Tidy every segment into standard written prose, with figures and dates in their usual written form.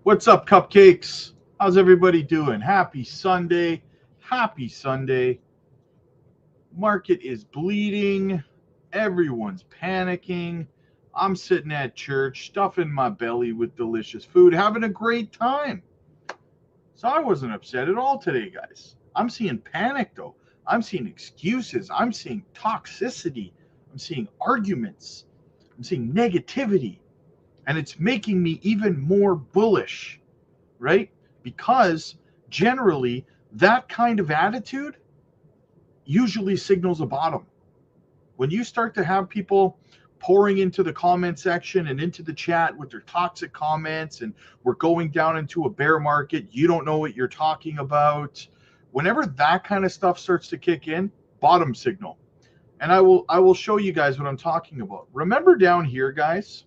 What's up, cupcakes? How's everybody doing? Happy Sunday. Happy Sunday. Market is bleeding. Everyone's panicking. I'm sitting at church, stuffing my belly with delicious food, having a great time. So I wasn't upset at all today, guys. I'm seeing panic, though. I'm seeing excuses. I'm seeing toxicity. I'm seeing arguments. I'm seeing negativity. And it's making me even more bullish, right? Because generally, that kind of attitude usually signals a bottom. When you start to have people pouring into the comment section and into the chat with their toxic comments, and we're going down into a bear market, you don't know what you're talking about. Whenever that kind of stuff starts to kick in, bottom signal. And I will show you guys what I'm talking about. Remember down here, guys,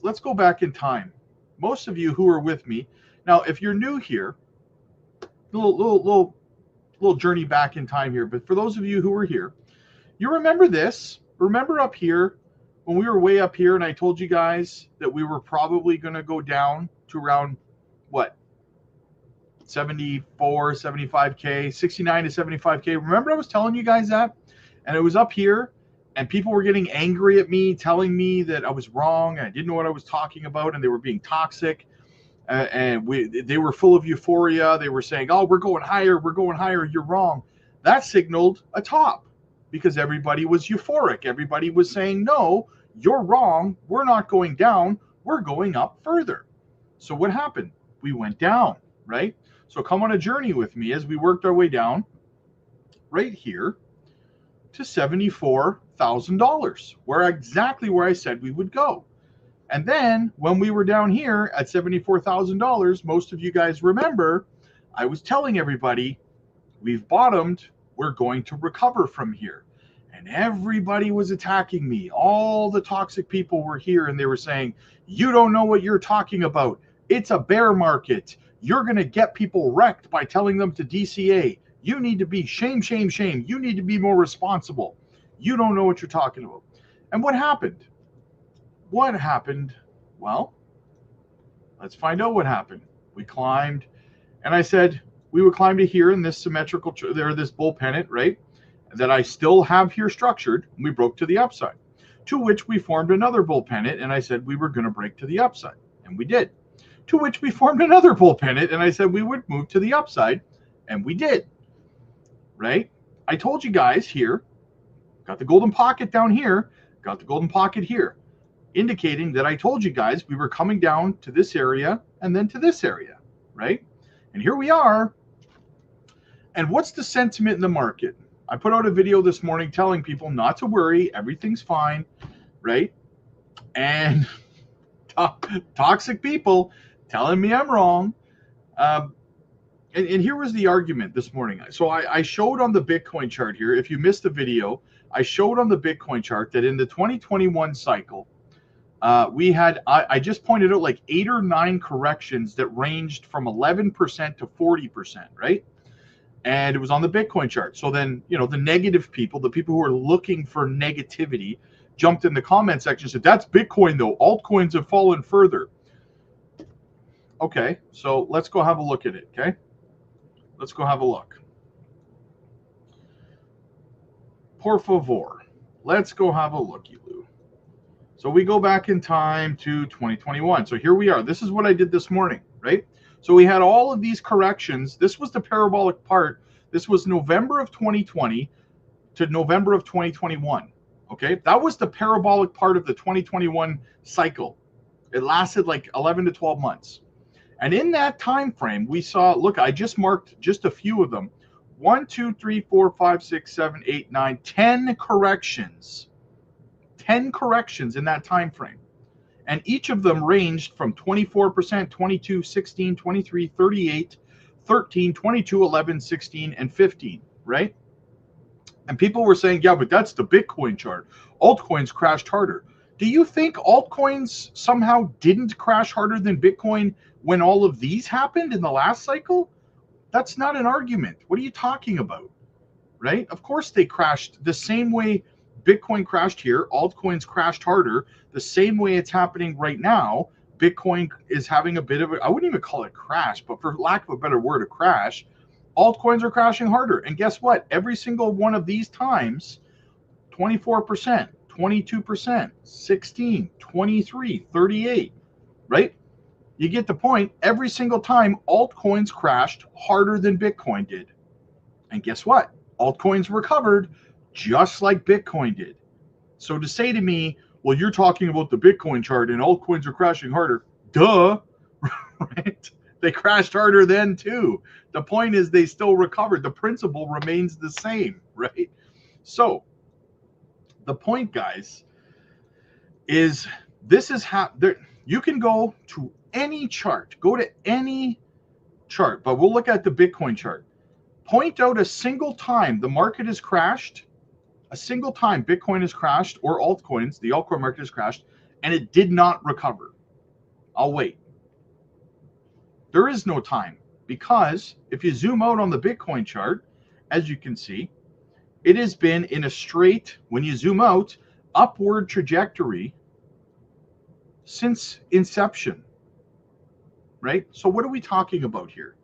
let's go back in time. Most of you who are with me now, if you're new here, little journey back in time here. But for those of you who are here, you remember this. Remember up here when we were way up here, and I told you guys that we were probably going to go down to around what, 74, 75K, 69 to 75K. Remember I was telling you guys that? And it was up here, and people were getting angry at me, telling me that I was wrong, and I didn't know what I was talking about, and they were being toxic. They were full of euphoria. They were saying, oh, we're going higher, you're wrong. That signaled a top because everybody was euphoric. Everybody was saying, no, you're wrong. We're not going down. We're going up further. So what happened? We went down, right? So come on a journey with me as we worked our way down right here to $74,000, exactly where I said we would go. And then when we were down here at $74,000, most of you guys remember, I was telling everybody, we've bottomed, we're going to recover from here. And everybody was attacking me. All the toxic people were here and they were saying, you don't know what you're talking about. It's a bear market. You're going to get people wrecked by telling them to DCA. You need to be shame. You need to be more responsible. You don't know what you're talking about. And what happened? What happened? Well, let's find out what happened. We climbed, and I said we would climb to here in this symmetrical, this bull pennant, right? That I still have here structured. And we broke to the upside, to which we formed another bull pennant, and I said we were going to break to the upside, and we did. To which we formed another bull pennant, and I said we would move to the upside, and we did. Right? I told you guys here, got the golden pocket down here, got the golden pocket here, indicating that I told you guys we were coming down to this area and then to this area, right? And here we are. And what's the sentiment in the market? I put out a video this morning telling people not to worry, everything's fine, right? And toxic people telling me I'm wrong. And here was the argument this morning. So I showed on the Bitcoin chart here, if you missed the video, I showed on the Bitcoin chart that in the 2021 cycle, we had, I just pointed out like 8 or 9 corrections that ranged from 11% to 40%, right? And it was on the Bitcoin chart. So then, the negative people, the people who are looking for negativity, jumped in the comment section and said, that's Bitcoin though. Altcoins have fallen further. Okay, so let's go have a look at it, okay? Let's go have a look. Por favor. Let's go have a looky, Lou. So we go back in time to 2021. So here we are. This is what I did this morning, right? So we had all of these corrections. This was the parabolic part. This was November of 2020 to November of 2021. Okay, that was the parabolic part of the 2021 cycle. It lasted like 11 to 12 months. And in that time frame, we saw, look, I just marked just a few of them. 1, 2, 3, 4, 5, 6, 7, 8, 9, 10 corrections. 10 corrections in that time frame. And each of them ranged from 24%, 22, 16, 23, 38, 13, 22, 11, 16, and 15, right? And people were saying, yeah, but that's the Bitcoin chart. Altcoins crashed harder. Do you think altcoins somehow didn't crash harder than Bitcoin when all of these happened in the last cycle? That's not an argument. What are you talking about, right? Of course they crashed the same way Bitcoin crashed here. Altcoins crashed harder the same way it's happening right now. Bitcoin is having a bit of a, I wouldn't even call it crash, but for lack of a better word, a crash, altcoins are crashing harder. And guess what? Every single one of these times, 24%, 22%, 16, 23, 38, right? You get the point. Every single time altcoins crashed harder than Bitcoin did. And guess what? Altcoins recovered just like Bitcoin did. So to say to me, well, you're talking about the Bitcoin chart and altcoins are crashing harder. Duh, right? They crashed harder then too. The point is they still recovered. The principle remains the same, right? So the point, guys, is this is how you can go to any chart, go to any chart, but we'll look at the Bitcoin chart. Point out a single time the market has crashed, a single time Bitcoin has crashed, or altcoins, the altcoin market has crashed, and it did not recover. I'll wait. There is no time, because if you zoom out on the Bitcoin chart, as you can see, it has been in a straight, when you zoom out, upward trajectory since inception, right? So what are we talking about here?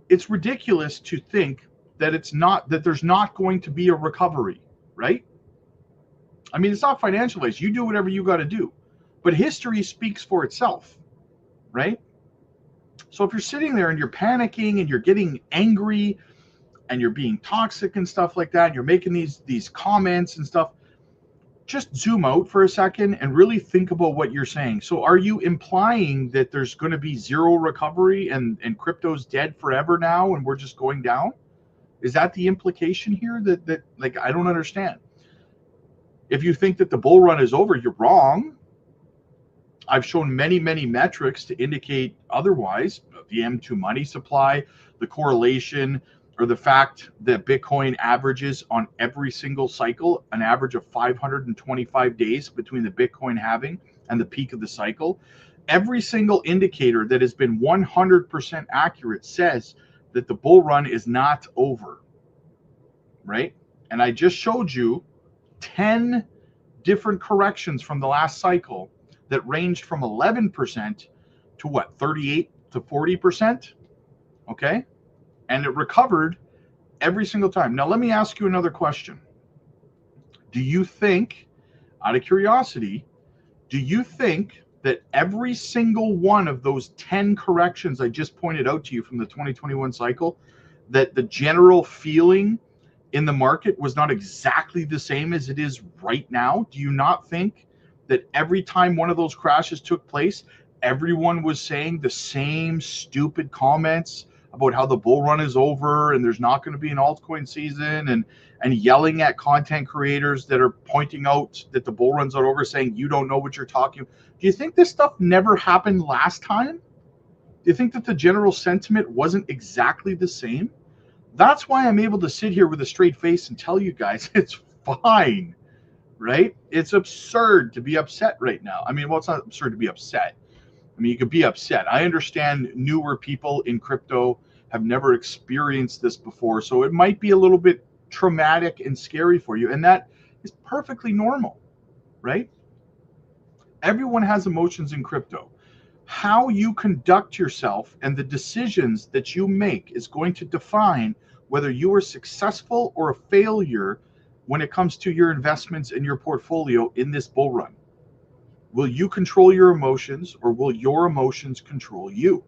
It's ridiculous to think that there's not going to be a recovery, right? I mean, it's not financial advice. You do whatever you got to do, but history speaks for itself, right? So if you're sitting there and you're panicking and you're getting angry and you're being toxic and stuff like that, and you're making these comments and stuff, just zoom out for a second and really think about what you're saying. So are you implying that there's going to be zero recovery and crypto's dead forever now and we're just going down? Is that the implication here? That like, I don't understand. If you think that the bull run is over, you're wrong. I've shown many metrics to indicate otherwise. The M2 money supply, the correlation, or the fact that Bitcoin averages on every single cycle an average of 525 days between the Bitcoin halving and the peak of the cycle. Every single indicator that has been 100% accurate says that the bull run is not over, right? And I just showed you 10 different corrections from the last cycle that ranged from 11% to what, 38 to 40%, okay? And it recovered every single time. Now, let me ask you another question. Do you think, out of curiosity, do you think that every single one of those 10 corrections I just pointed out to you from the 2021 cycle, that the general feeling in the market was not exactly the same as it is right now? Do you not think that every time one of those crashes took place, everyone was saying the same stupid comments about how the bull run is over and there's not going to be an altcoin season, and yelling at content creators that are pointing out that the bull run's not over, saying you don't know what you're talking? Do you think this stuff never happened last time? Do you think that the general sentiment wasn't exactly the same? That's why I'm able to sit here with a straight face and tell you guys it's fine, right? It's absurd to be upset right now. I mean, well, it's not absurd to be upset. I mean, you could be upset. I understand newer people in crypto have never experienced this before, so it might be a little bit traumatic and scary for you, and that is perfectly normal, right? Everyone has emotions in crypto. How you conduct yourself and the decisions that you make is going to define whether you are successful or a failure when it comes to your investments in your portfolio in this bull run. Will you control your emotions, or will your emotions control you?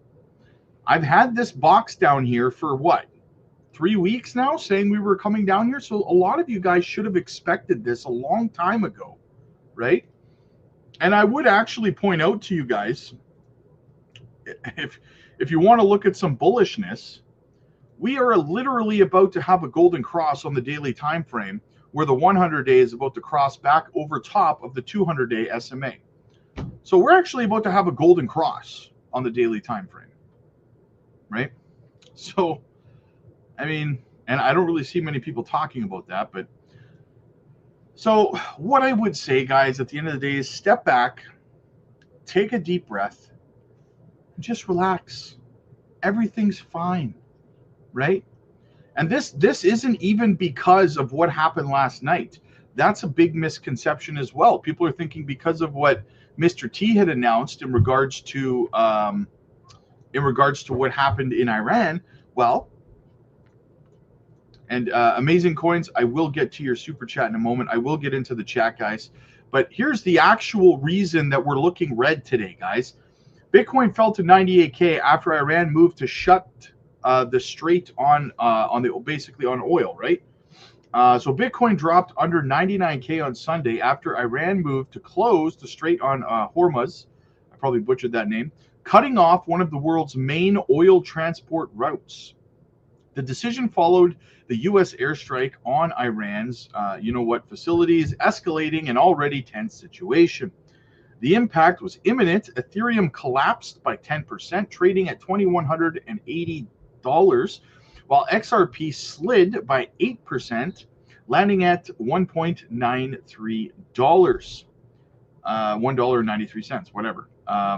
I've had this box down here for what, 3 weeks now, saying we were coming down here. So a lot of you guys should have expected this a long time ago, right? And I would actually point out to you guys, if you want to look at some bullishness, we are literally about to have a golden cross on the daily time frame, where the 100-day is about to cross back over top of the 200-day SMA. So we're actually about to have a golden cross on the daily time frame, right? So, I mean, and I don't really see many people talking about that, but so what I would say, guys, at the end of the day is step back, take a deep breath, and just relax. Everything's fine, right? And this isn't even because of what happened last night. That's a big misconception as well. People are thinking because of what Mr. T had announced in regards to what happened in Iran. Well, and Amazing Coins, I will get to your super chat in a moment. I will get into the chat, guys. But here's the actual reason that we're looking red today, guys. Bitcoin fell to 98K after Iran moved to shut the strait on basically on oil, right? So Bitcoin dropped under 99K on Sunday after Iran moved to close the strait on Hormuz. I probably butchered that name, cutting off one of the world's main oil transport routes. The decision followed the U.S. airstrike on Iran's, facilities, escalating an already tense situation. The impact was imminent. Ethereum collapsed by 10%, trading at $2,180, while XRP slid by 8%, landing at $1.93, $1.93, whatever,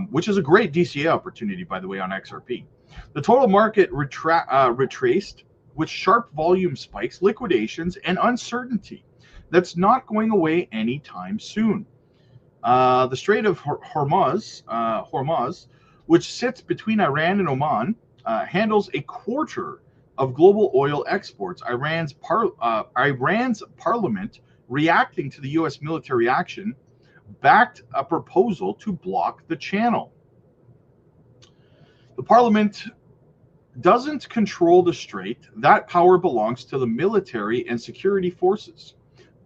which is a great DCA opportunity, by the way, on XRP. The total market retraced with sharp volume spikes, liquidations, and uncertainty that's not going away anytime soon. The Strait of Hormuz, which sits between Iran and Oman, handles a quarter of global oil exports. Iran's parliament, reacting to the U.S. military action, backed a proposal to block the channel. The parliament doesn't control the strait. That power belongs to the military and security forces.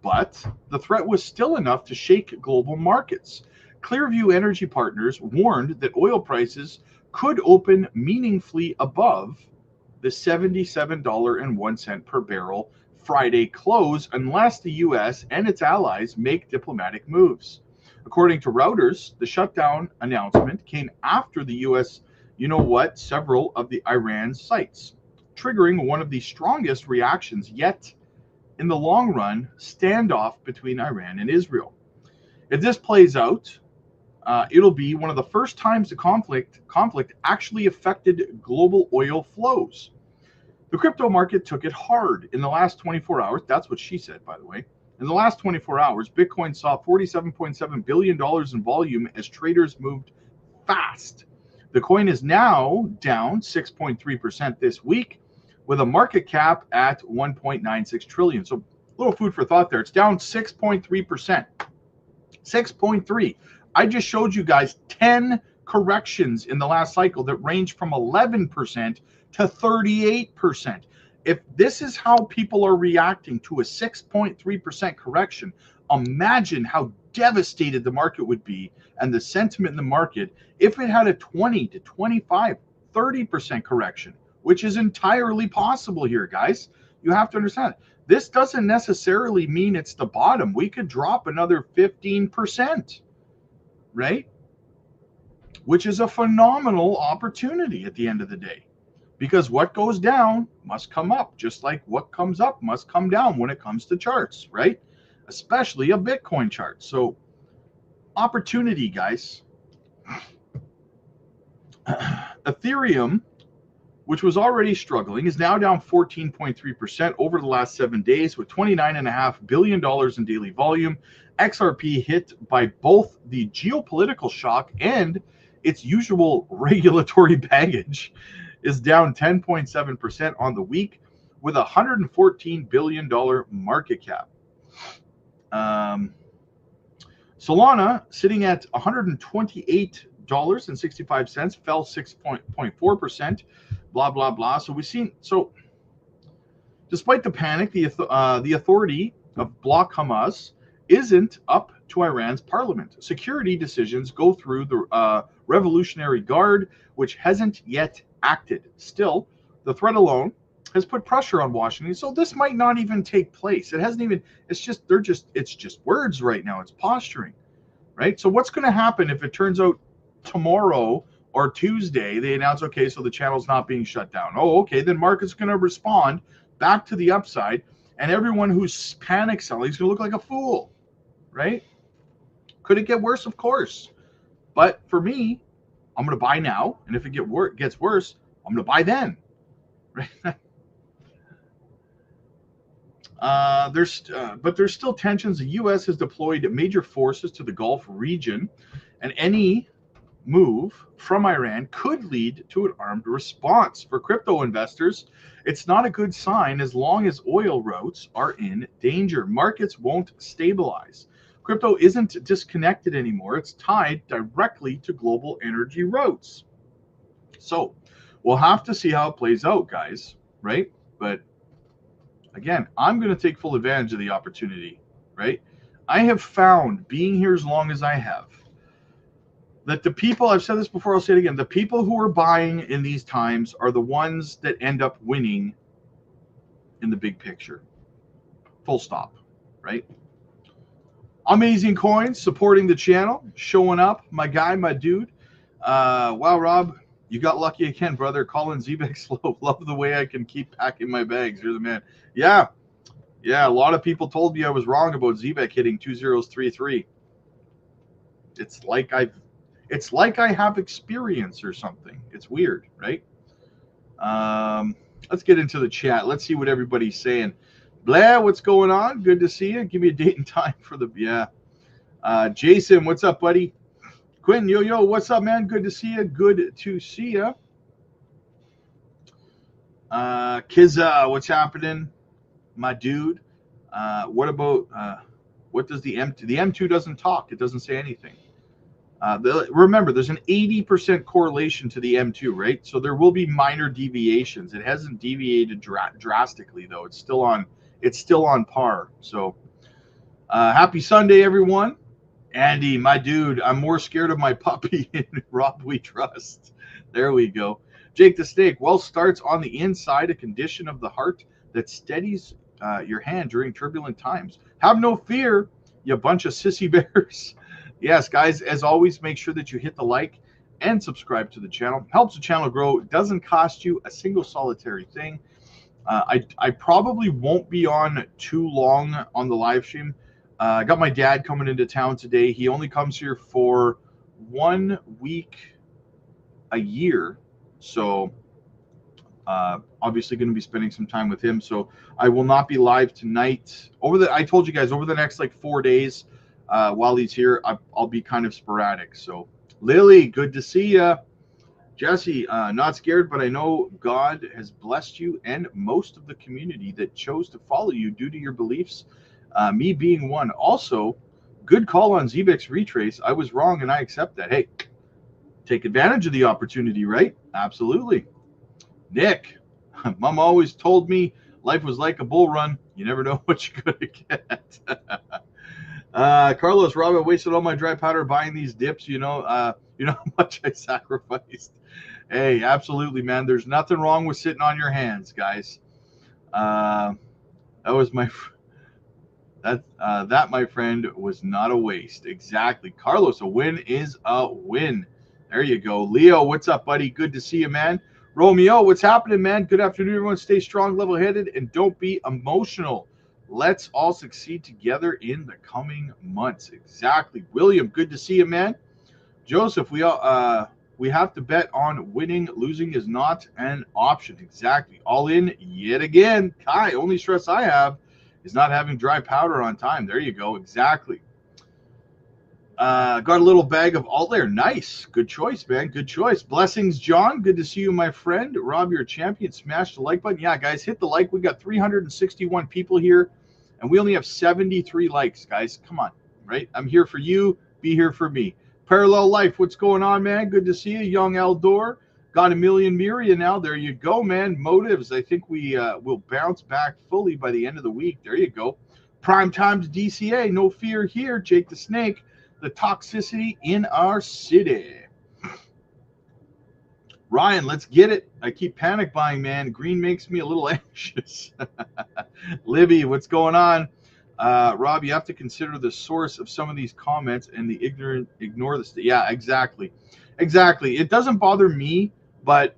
But the threat was still enough to shake global markets. Clearview Energy Partners warned that oil prices could open meaningfully above the $77.01 per barrel Friday close unless the U.S. and its allies make diplomatic moves. According to Reuters, the shutdown announcement came after the U.S. several of the Iran sites, triggering one of the strongest reactions yet in the long run standoff between Iran and Israel. If this plays out, it'll be one of the first times the conflict actually affected global oil flows. The crypto market took it hard in the last 24 hours. That's what she said, by the way. In the last 24 hours, Bitcoin saw $47.7 billion in volume as traders moved fast. The coin is now down 6.3% this week, with a market cap at 1.96 trillion. So a little food for thought there. It's down 6.3%. 6.3. I just showed you guys 10 corrections in the last cycle that range from 11% to 38%. If this is how people are reacting to a 6.3% correction, imagine how devastated the market would be and the sentiment in the market if it had a 20 to 25, 30% correction, which is entirely possible here, guys. You have to understand, this doesn't necessarily mean it's the bottom. We could drop another 15%, right? Which is a phenomenal opportunity at the end of the day. Because what goes down must come up, just like what comes up must come down when it comes to charts, right? Especially a Bitcoin chart. So, opportunity, guys. Ethereum, which was already struggling, is now down 14.3% over the last 7 days with $29.5 billion in daily volume. XRP hit by both the geopolitical shock and its usual regulatory baggage is down 10.7% on the week with a $114 billion market cap. Solana sitting at $128.65, fell 6.4%, blah, blah, blah. So we've seen, despite the panic, the authority of Block Hamas isn't up to Iran's parliament. Security decisions go through the Revolutionary Guard, which hasn't yet acted. Still, the threat alone has put pressure on Washington. So this might not even take place. It hasn't even, it's just words right now. It's posturing, right? So what's going to happen if it turns out tomorrow or Tuesday, they announce, okay, so the channel's not being shut down. Oh, okay, then market's going to respond back to the upside, and everyone who's panic selling is going to look like a fool, right? Could it get worse? Of course. But for me, I'm going to buy now, and if it gets worse, I'm going to buy then. Right? But there's still tensions. The U.S. has deployed major forces to the Gulf region, and any move from Iran could lead to an armed response. For crypto investors, it's not a good sign as long as oil routes are in danger. Markets won't stabilize. Crypto isn't disconnected anymore. It's tied directly to global energy routes. So we'll have to see how it plays out, guys, right? But again, I'm going to take full advantage of the opportunity, right? I have found, being here as long as I have, that the people, I've said this before, I'll say it again, the people who are buying in these times are the ones that end up winning in the big picture. Full stop, right? Amazing Coins, supporting the channel, showing up, my guy, my dude. Wow, Rob, you got lucky again, brother. Colin Zebek slow. Love the way I can keep packing my bags. You're the man. Yeah, a lot of people told me I was wrong about Zebek hitting 2033. It's like I have experience or something. It's weird, right? Let's get into the chat. Let's see what everybody's saying. Blair, what's going on? Good to see you. Give me a date and time for the Jason, what's up, buddy? Quinn, yo, what's up, man? Good to see you. Good to see you. Kizza, what's happening, my dude? What about what does the M2? The M2 doesn't talk. It doesn't say anything. Remember, there's an 80% correlation to the M2, right? So there will be minor deviations. It hasn't deviated drastically, though. It's still on par. So happy Sunday, everyone. Andy, my dude, I'm more scared of my puppy and Rob we trust. There we go. Jake the Snake, wealth starts on the inside, a condition of the heart that steadies your hand during turbulent times. Have no fear, you bunch of sissy bears. Yes, guys, as always, make sure that you hit the like and subscribe to the channel. Helps the channel grow. It doesn't cost you a single solitary thing. I probably won't be on too long on the live stream. I got my dad coming into town today. He only comes here for 1 week a year. So obviously going to be spending some time with him. So I will not be live tonight. I told you guys, over the next like 4 days, while he's here, I'll be kind of sporadic. So Lily, good to see you. Jesse, not scared, but I know God has blessed you and most of the community that chose to follow you due to your beliefs. Me being one. Also, good call on Zebek's retrace. I was wrong, and I accept that. Hey, take advantage of the opportunity, right? Absolutely. Nick, Mom always told me life was like a bull run. You never know what you're going to get. Carlos, Rob, I wasted all my dry powder buying these dips. You know how much I sacrificed. Hey, absolutely, man. There's nothing wrong with sitting on your hands, guys. That was my... That, my friend, was not a waste. Exactly. Carlos, a win is a win. There you go. Leo, what's up, buddy? Good to see you, man. Romeo, what's happening, man? Good afternoon, everyone. Stay strong, level-headed, and don't be emotional. Let's all succeed together in the coming months. Exactly. William, good to see you, man. Joseph, we have to bet on winning. Losing is not an option. Exactly. All in yet again. Kai, only stress I have is not having dry powder on time. There you go. Exactly. Got a little bag of alt layer. Nice. Good choice, man. Good choice. Blessings, John. Good to see you, my friend. Rob, you're a champion. Smash the like button. Yeah, guys, hit the like. We got 361 people here, and we only have 73 likes, guys. Come on, right? I'm here for you. Be here for me. Parallel Life, what's going on, man? Good to see you. Young Eldor. Got a million Miria now. There you go, man. Motives. I think we will bounce back fully by the end of the week. There you go. Prime time to DCA. No fear here. Jake the Snake. The toxicity in our city. Ryan, let's get it. I keep panic buying, man. Green makes me a little anxious. Libby, what's going on? Rob, you have to consider the source of some of these comments and the ignorant ignore the yeah, exactly. Exactly. It doesn't bother me. But,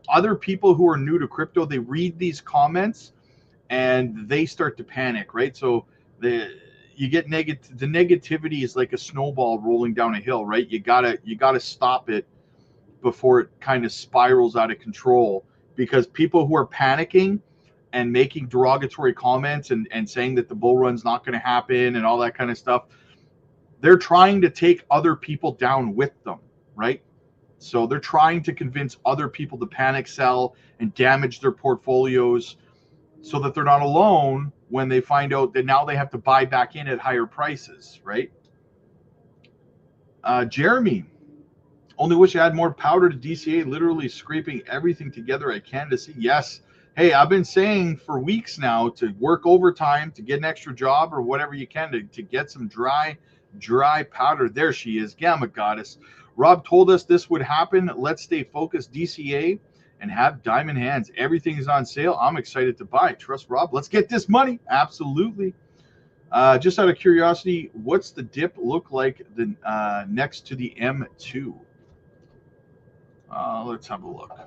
other people who are new to crypto, they read these comments and they start to panic, right? So you get the negativity is like a snowball rolling down a hill, right? You gotta stop it before it kind of spirals out of control, because people who are panicking, and making derogatory comments and saying that the bull run's not going to happen and all that kind of stuff. They're trying to take other people down with them, right? So they're trying to convince other people to panic sell and damage their portfolios so that they're not alone when they find out that now they have to buy back in at higher prices, right? Jeremy, only wish I had more powder to DCA, literally scraping everything together I can to see. Yes. Hey, I've been saying for weeks now to work overtime, to get an extra job or whatever you can to get some dry powder. There she is, Gamma Goddess. Rob told us this would happen. Let's stay focused, DCA, and have diamond hands. Everything is on sale. I'm excited to buy. Trust Rob. Let's get this money. Absolutely. Just out of curiosity, what's the dip look like next to the M2? Let's have a look.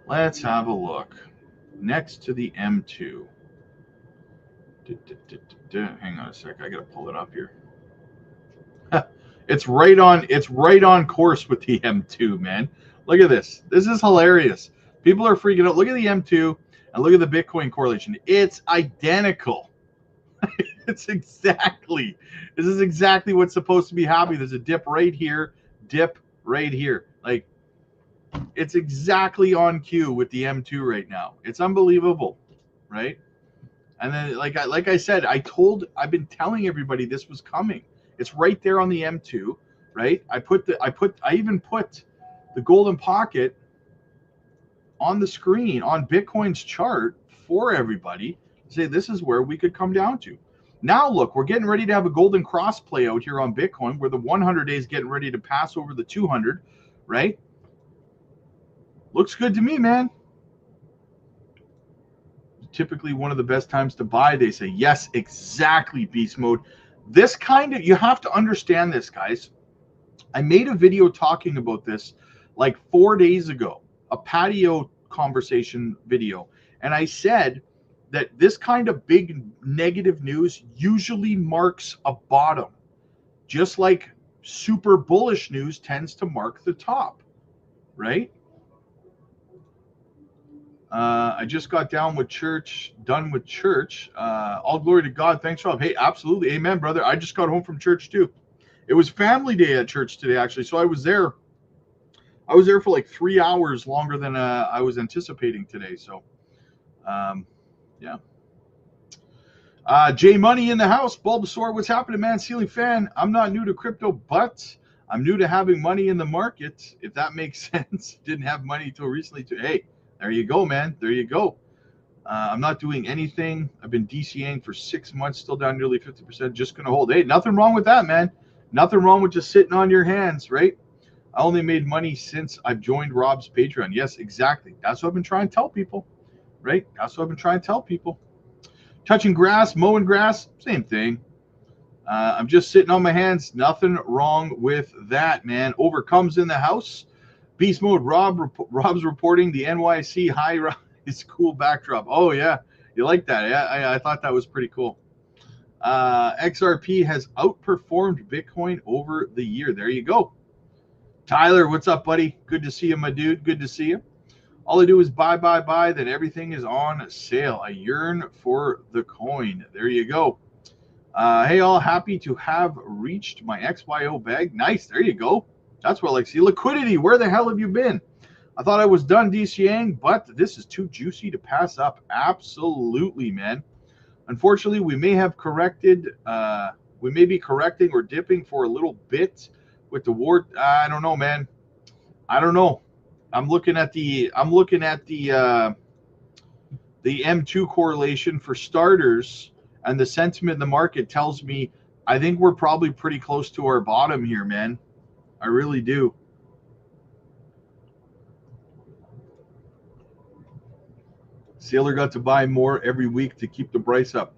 Let's have a look. Next to the M2. Hang on a sec. I gotta pull it up here. It's right on course with the M2, man. Look at this. This is hilarious. People are freaking out. Look at the M2 and look at the Bitcoin correlation. It's identical. This is exactly what's supposed to be happening. There's a dip right here, dip right here. Like, it's exactly on cue with the M2 right now. It's unbelievable, right? And then, like I said, I've been telling everybody this was coming. It's right there on the M2, right? I even put the golden pocket on the screen on Bitcoin's chart for everybody to say this is where we could come down to. Now look, we're getting ready to have a golden cross play out here on Bitcoin where the 100 days getting ready to pass over the 200, right? Looks good to me, man. Typically one of the best times to buy, they say. Yes, exactly, beast mode. This you have to understand this, guys. I made a video talking about this like 4 days ago, a patio conversation video. And I said that this kind of big negative news usually marks a bottom, just like super bullish news tends to mark the top, right? I just got done with church. All glory to God. Thanks, Rob. Hey, absolutely. Amen, brother. I just got home from church too. It was family day at church today, actually. So I was there for like 3 hours longer than I was anticipating today. So, yeah. J Money in the house. Bulbasaur, what's happening, man? Ceiling fan. I'm not new to crypto, but I'm new to having money in the market, if that makes sense. Didn't have money until recently. Hey, there you go, man. There you go. I'm not doing anything. I've been DCAing for 6 months, still down nearly 50%. Just going to hold. Hey, nothing wrong with that, man. Nothing wrong with just sitting on your hands, right? I only made money since I've joined Rob's Patreon. Yes, exactly. That's what I've been trying to tell people, right? That's what I've been trying to tell people. Touching grass, mowing grass, same thing. I'm just sitting on my hands. Nothing wrong with that, man. Overcomes in the house. Beast mode. Rob's reporting the NYC high rise cool backdrop. Oh yeah, you like that? Yeah, I thought that was pretty cool. XRP has outperformed Bitcoin over the year. There you go. Tyler, what's up, buddy? Good to see you, my dude. Good to see you. All I do is buy, then everything is on sale. I yearn for the coin. There you go. Hey, all, happy to have reached my XYO bag. Nice. There you go. That's what I like to see. Liquidity, where the hell have you been? I thought I was done DCAing, but this is too juicy to pass up. Absolutely, man. Unfortunately, we may have corrected. We may be correcting or dipping for a little bit with the war. I don't know, man. I don't know. I'm looking at the M2 correlation for starters, and the sentiment in the market tells me I think we're probably pretty close to our bottom here, man. I really do. Sailor got to buy more every week to keep the price up.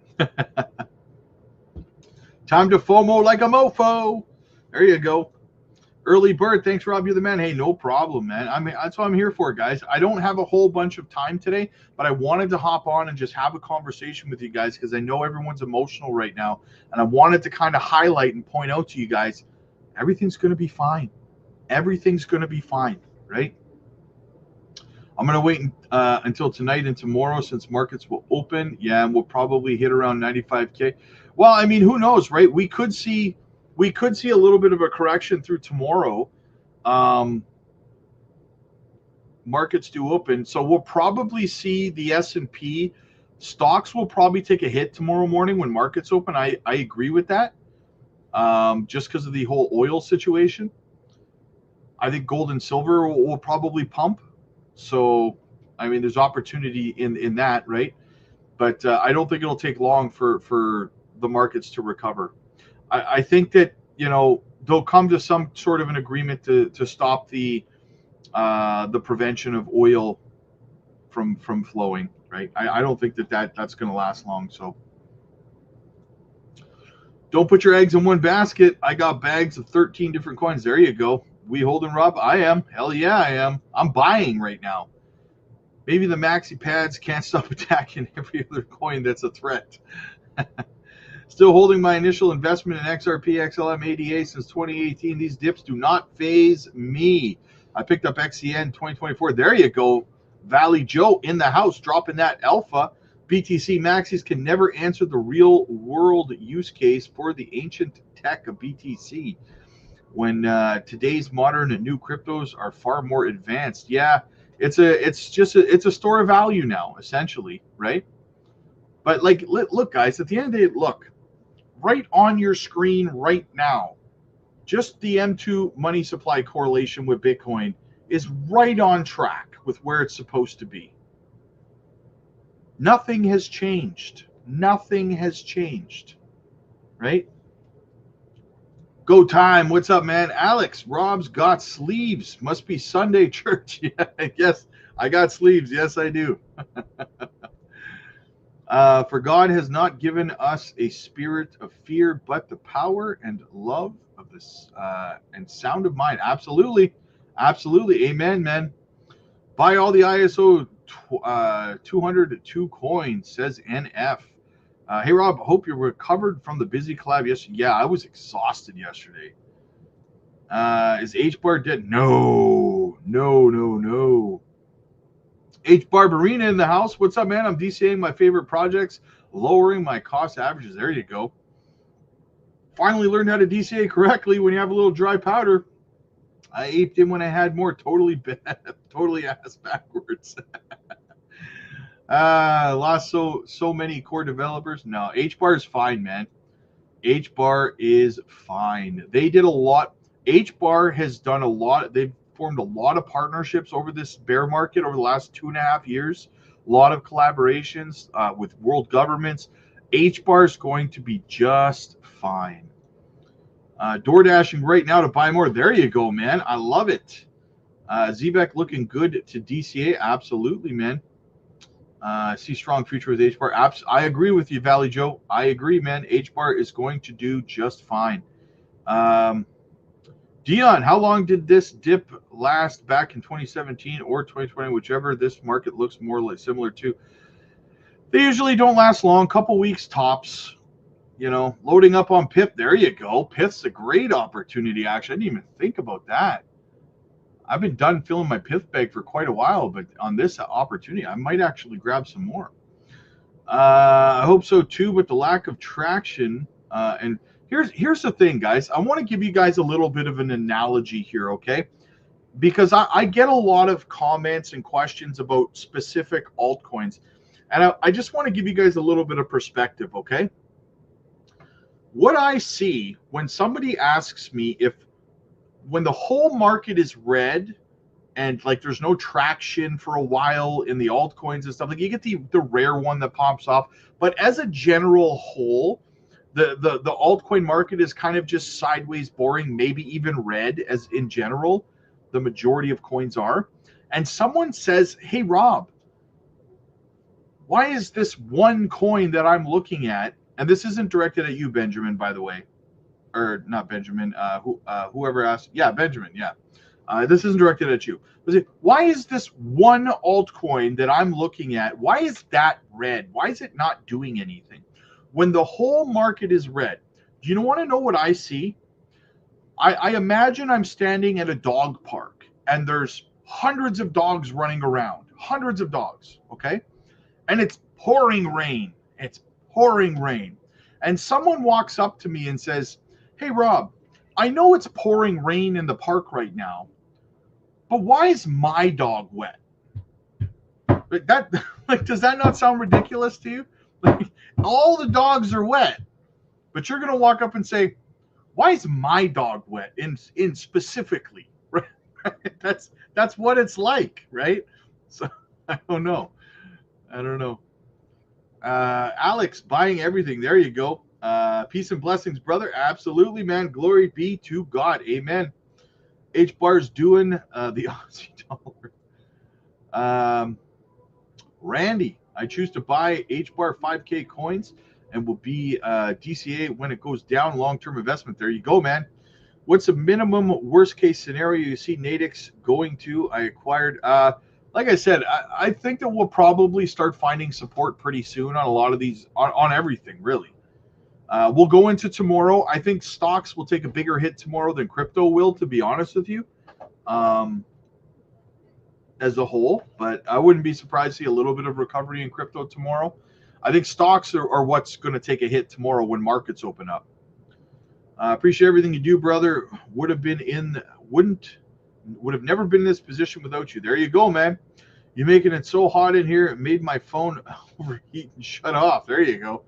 Time to FOMO like a mofo. There you go. Early bird. Thanks, Rob. You're the man. Hey, no problem, man. I mean, that's what I'm here for, guys. I don't have a whole bunch of time today, but I wanted to hop on and just have a conversation with you guys because I know everyone's emotional right now. And I wanted to kind of highlight and point out to you guys, everything's going to be fine. Everything's going to be fine, right? I'm going to wait until tonight and tomorrow since markets will open. Yeah, and we'll probably hit around 95K. Well, I mean, who knows, right? We could see a little bit of a correction through tomorrow. Markets do open, so we'll probably see the S&P stocks will probably take a hit tomorrow morning when markets open. I agree with that. Just because of the whole oil situation. I think gold and silver will probably pump. So, I mean, there's opportunity in that, right? But I don't think it'll take long for the markets to recover. I think that, they'll come to some sort of an agreement to stop the prevention of oil from flowing, right? I don't think that's going to last long. So don't put your eggs in one basket. I got bags of 13 different coins. There you go. We holding, Rob? I am. Hell yeah, I am. I'm buying right now. Maybe the maxi pads can't stop attacking every other coin that's a threat. Still holding my initial investment in XRP, XLM, ADA since 2018. These dips do not phase me. I picked up XCN 2024. There you go. Valley Joe in the house, dropping that alpha. BTC maxis can never answer the real world use case for the ancient tech of BTC when today's modern and new cryptos are far more advanced. Yeah, it's a store of value now, essentially, right? But like, look, guys, at the end of the day, look, right on your screen right now, just the M2 money supply correlation with Bitcoin is right on track with where it's supposed to be. Nothing has changed. Nothing has changed, right? Go time. What's up, man? Alex, Rob's got sleeves. Must be Sunday church. Yeah, yes, I got sleeves. Yes, I do. For God has not given us a spirit of fear, but the power and love of this and sound of mind. Absolutely. Absolutely. Amen, man. Buy all the ISO 202 coins, says NF. Hey, Rob, hope you recovered from the busy collab yesterday. Yeah, I was exhausted yesterday. Is H-Bar dead? No. H-Barbarina in the house. What's up, man? I'm DCAing my favorite projects, lowering my cost averages. There you go. Finally learned how to DCA correctly when you have a little dry powder. I aped in when I had more. Totally ass backwards. Lost so many core developers. No, H-Bar is fine, man. H-Bar is fine. They did a lot. H-Bar has done a lot. They've formed a lot of partnerships over this bear market over the last 2.5 years. A lot of collaborations with world governments. H-Bar is going to be just fine. Door dashing right now to buy more. There you go, man. I love it. Zebek looking good to DCA. Absolutely, man. See strong future with H-Bar. I agree with you, Valley Joe. I agree, man. H-Bar is going to do just fine. Dion, how long did this dip last back in 2017 or 2020, whichever this market looks more like similar to? They usually don't last long, couple weeks tops. Loading up on PIP. There you go. PIF's a great opportunity, actually. I didn't even think about that. I've been done filling my PIF bag for quite a while, but on this opportunity, I might actually grab some more. I hope so too, but the lack of traction. And here's the thing, guys. I want to give you guys a little bit of an analogy here, okay? Because I get a lot of comments and questions about specific altcoins. And I just want to give you guys a little bit of perspective, okay? What I see when somebody asks me when the whole market is red and like there's no traction for a while in the altcoins and stuff, like you get the rare one that pops off, but as a general whole, the altcoin market is kind of just sideways boring, maybe even red, as in general the majority of coins are. And someone says, hey Rob, why is this one coin that I'm looking at, and this isn't directed at you, Benjamin, by the way, or not Benjamin, whoever asked. Yeah, Benjamin, yeah. This isn't directed at you. Why is this one altcoin that I'm looking at, why is that red? Why is it not doing anything? When the whole market is red, do you want to know what I see? I imagine I'm standing at a dog park and there's hundreds of dogs running around. hundreds of dogs, okay? And it's pouring rain. It's pouring rain. And someone walks up to me and says, "Hey, Rob, I know it's pouring rain in the park right now, but why is my dog wet?" That like, does that not sound ridiculous to you? Like, all the dogs are wet, but you're gonna walk up and say, "Why is my dog wet?" In specifically, right? That's what it's like, right? So I don't know. I don't know. Alex, buying everything. There you go. Peace and blessings, brother. Absolutely, man. Glory be to God. Amen. H bar's doing the Aussie dollar. Randy, I choose to buy H bar 5K coins and will be DCA when it goes down. Long-term investment. There you go, man. What's the minimum worst case scenario you see Nadix going to? I acquired. Like I said, I think that we'll probably start finding support pretty soon on a lot of these, on everything, really. We'll go into tomorrow. I think stocks will take a bigger hit tomorrow than crypto will, to be honest with you, as a whole. But I wouldn't be surprised to see a little bit of recovery in crypto tomorrow. I think stocks are what's going to take a hit tomorrow when markets open up. Appreciate everything you do, brother. Would have never been in this position without you. There you go, man. You're making it so hot in here, it made my phone overheat and shut off. There you go.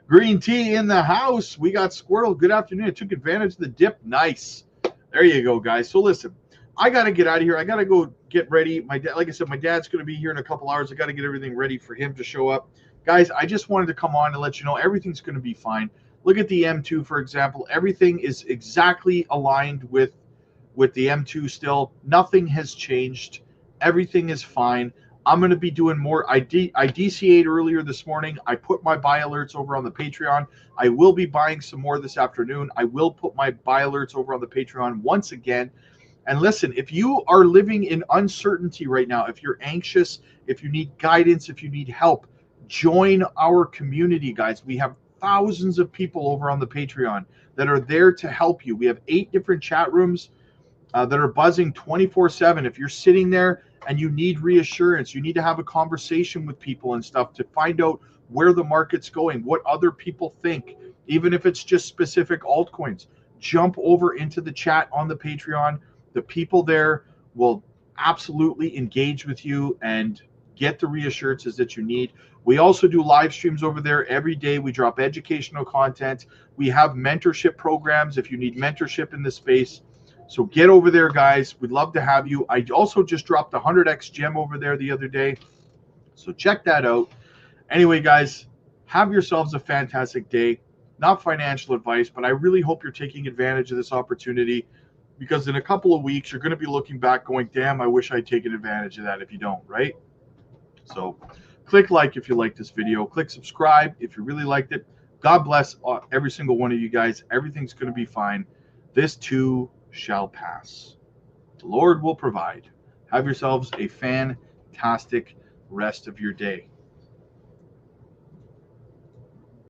Green tea in the house. We got Squirtle. Good afternoon. I took advantage of the dip. Nice. There you go, guys. So listen, I got to get out of here. I got to go get ready. My dad, like I said, my dad's going to be here in a couple hours. I got to get everything ready for him to show up. Guys, I just wanted to come on and let you know everything's going to be fine. Look at the M2, for example. Everything is exactly aligned with the M2 still. Nothing has changed. Everything is fine. I'm going to be doing more. I DCA'd earlier this morning. I put my buy alerts over on the Patreon. I will be buying some more this afternoon. I will put my buy alerts over on the Patreon once again. And listen, if you are living in uncertainty right now, if you're anxious, if you need guidance, if you need help, join our community, guys. We have thousands of people over on the Patreon that are there to help you. We have 8 different chat rooms that are buzzing 24/7. If you're sitting there and you need reassurance, you need to have a conversation with people and stuff to find out where the market's going, what other people think, even if it's just specific altcoins, jump over into the chat on the Patreon. The people there will absolutely engage with you and get the reassurances that you need. We also do live streams over there every day. We drop educational content. We have mentorship programs if you need mentorship in this space. So get over there, guys. We'd love to have you. I also just dropped a 100x gem over there the other day. So check that out. Anyway, guys, have yourselves a fantastic day. Not financial advice, but I really hope you're taking advantage of this opportunity, because in a couple of weeks, you're going to be looking back going, damn, I wish I'd taken advantage of that if you don't, right? So click like if you like this video. Click subscribe if you really liked it. God bless every single one of you guys. Everything's going to be fine. This too shall pass. The Lord will provide. Have yourselves a fantastic rest of your day.